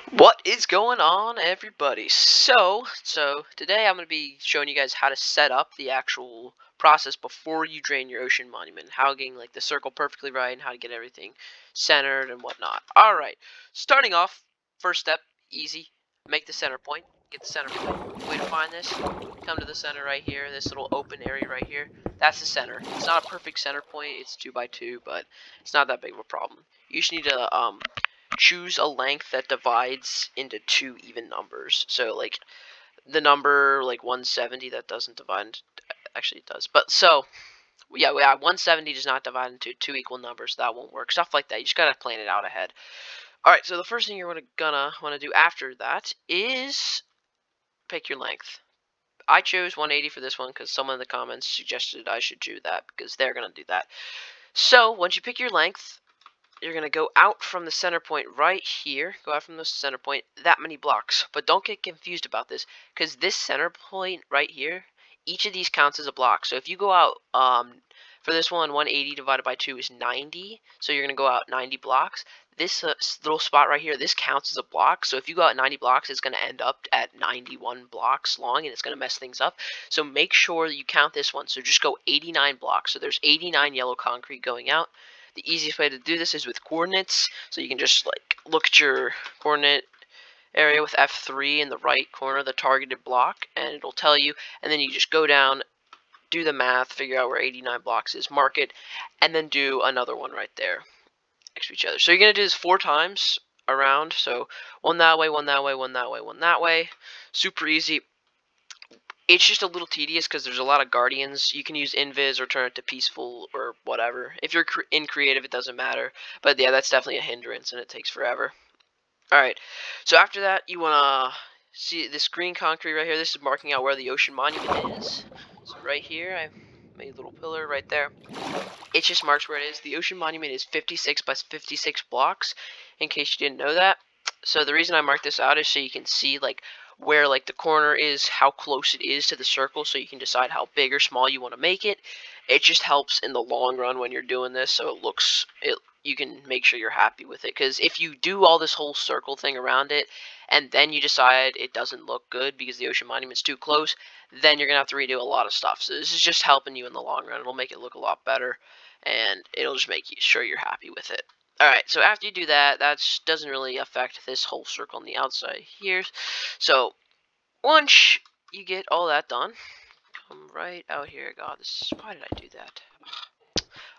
What is going on, everybody? So today I'm going to be showing you guys how to set up the actual process before you drain your ocean monument, how getting like the circle perfectly right and how to get everything centered and whatnot. All right, starting off, first step, easy, make the center point, get the center point. Way to find this, come to the center right here, this little open area right here. That's the center. It's not a perfect center point, it's 2 by 2, but it's not that big of a problem. You just need to choose a length that divides into two even numbers. So like the number like 170 that doesn't divide into, actually it does. But so yeah, 170 does not divide into two equal numbers. That won't work. Stuff like that. You just gotta plan it out ahead. All right. So the first thing you're gonna want to do after that is pick your length. I chose 180 for this one because someone in the comments suggested I should do that because they're gonna do that. So once you pick your length, you're going to go out from the center point right here. Go out from the center point that many blocks. But don't get confused about this, because this center point right here, each of these counts as a block. So if you go out, for this one, 180 divided by 2 is 90. So you're going to go out 90 blocks. This little spot right here, this counts as a block. So if you go out 90 blocks, it's going to end up at 91 blocks long, and it's going to mess things up. So make sure that you count this one. So just go 89 blocks. So there's 89 yellow concrete going out. The easiest way to do this is with coordinates. So you can just like look at your coordinate area with F3 in the right corner of the targeted block, and it'll tell you. And then you just go down, do the math, figure out where 89 blocks is, mark it, and then do another one right there next to each other. So you're going to do this 4 times around. So one that way, one that way, one that way, one that way. Super easy. It's just a little tedious because there's a lot of guardians. You can use invis or turn it to peaceful or whatever. If you're in creative, it doesn't matter. But yeah, that's definitely a hindrance and it takes forever. Alright, so after that, you want to see this green concrete right here. This is marking out where the ocean monument is. So right here, I made a little pillar right there. It just marks where it is. The ocean monument is 56 by 56 blocks, in case you didn't know that. So the reason I marked this out is so you can see like where like the corner is, how close it is to the circle, so you can decide how big or small you want to make it. It just helps in the long run when you're doing this, so you can make sure you're happy with it. Because if you do all this whole circle thing around it, and then you decide it doesn't look good because the ocean monument's too close, then you're gonna have to redo a lot of stuff. So this is just helping you in the long run. It'll make it look a lot better, and it'll just make sure you're happy with it. Alright, so after you do that, that doesn't really affect this whole circle on the outside here. So, once you get all that done, come right out here. God, why did I do that?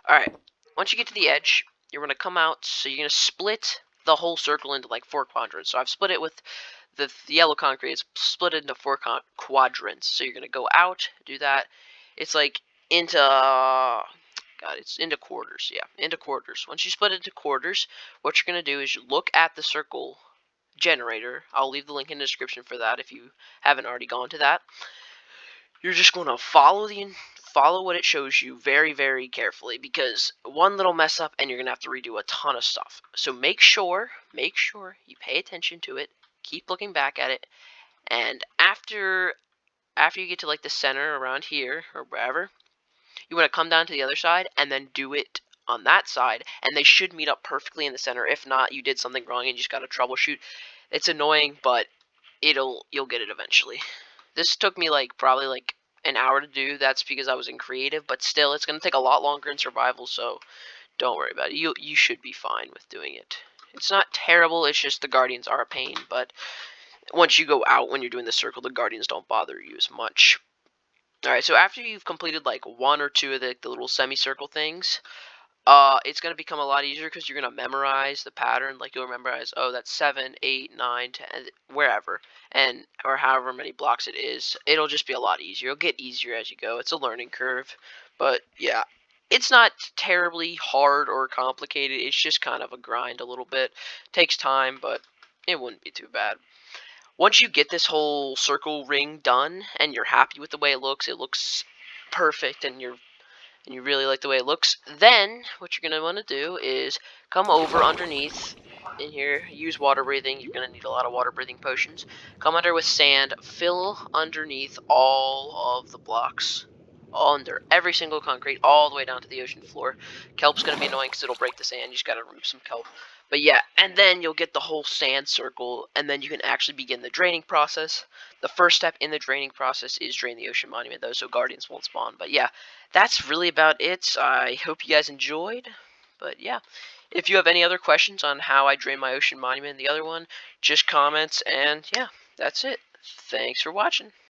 Alright, once you get to the edge, you're going to come out, so you're going to split the whole circle into like 4 quadrants. So I've split it with the yellow concrete. It's split into 4 quadrants. So you're going to go out, do that. It's like into... God, it's into quarters, yeah, into quarters. Once you split it into quarters, what you're going to do is you look at the circle generator. I'll leave the link in the description for that if you haven't already gone to that. You're just going to follow what it shows you very, very carefully, because one little mess up and you're going to have to redo a ton of stuff. So make sure you pay attention to it, keep looking back at it, and after you get to like the center around here or wherever, you want to come down to the other side and then do it on that side, and they should meet up perfectly in the center. If not, you did something wrong and you just got to troubleshoot. It's annoying, but you'll get it eventually. This took me like probably like an hour to do. That's because I was in creative, but still, it's going to take a lot longer in survival, so don't worry about it. You should be fine with doing it. It's not terrible, it's just the guardians are a pain, but once you go out when you're doing the circle, the guardians don't bother you as much. Alright, so after you've completed like 1 or 2 of the little semicircle things, it's going to become a lot easier because you're going to memorize the pattern. Like you'll memorize, oh, that's 7, 8, 9, 10, wherever, or however many blocks it is. It'll just be a lot easier. It'll get easier as you go. It's a learning curve, but yeah, it's not terribly hard or complicated. It's just kind of a grind a little bit. It takes time, but it wouldn't be too bad. Once you get this whole circle ring done and you're happy with the way it looks perfect, and you really like the way it looks, then what you're going to want to do is come over underneath in here, use water breathing. You're going to need a lot of water breathing potions. Come under with sand, fill underneath all of the blocks, under every single concrete, all the way down to the ocean floor. Kelp's going to be annoying because it'll break the sand. You just got to remove some kelp. But yeah, and then you'll get the whole sand circle, and then you can actually begin the draining process. The first step in the draining process is drain the ocean monument, though, so guardians won't spawn. But yeah, that's really about it. I hope you guys enjoyed. But yeah, if you have any other questions on how I drain my ocean monument and the other one, just comments, and yeah, that's it. Thanks for watching.